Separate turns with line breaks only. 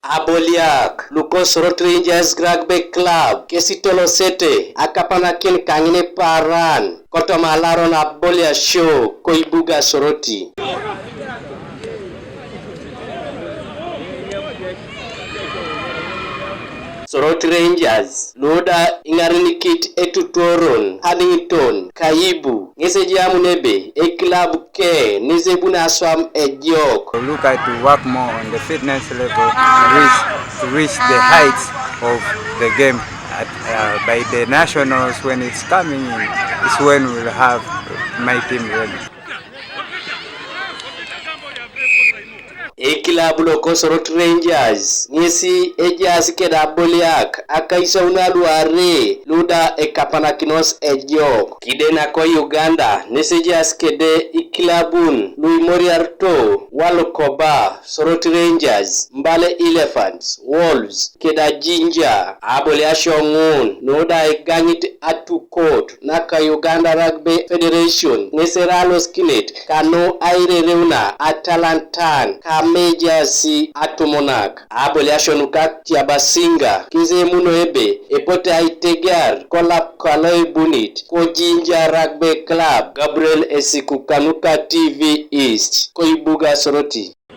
Aboliak, Lukos Rangers Rugby Club, Kesitolo Sete, Akapanakin Kangine Paran, Kotomalaron Aboliasio, Koibuga Soroti. Soroti Rangers, Loda Ingarinikit Etutoron, Haddington, Kaibu, Ngesejamunebe, a club K, Nizebuna Swam Ejok.
Look at to work more on the fitness level to reach the heights of the game. By the nationals, when it's coming in, is when we'll have my team ready.
Ekilabu loko Soroti Rangers ngesi ejas keda Aboliak akaisa unaluare luda ekapanakinos ejok kidena ko Uganda nesejas kede ikilabun Lui Moriarto Walokoba Soroti Rangers Mbale Elephants Wolves keda Jinja Aboliasio ngun noda eganyit atu court naka Uganda Rugby Federation neseralo skinet kano aire reuna Atalantan Meja si atumonak Aboliasio Nuka Kyabazinga kize muno ebe epote aitegar kolap kaloi bunit ko Jinja Rugby Club Gabriel Esikukanuka TV East Koibuga Soroti.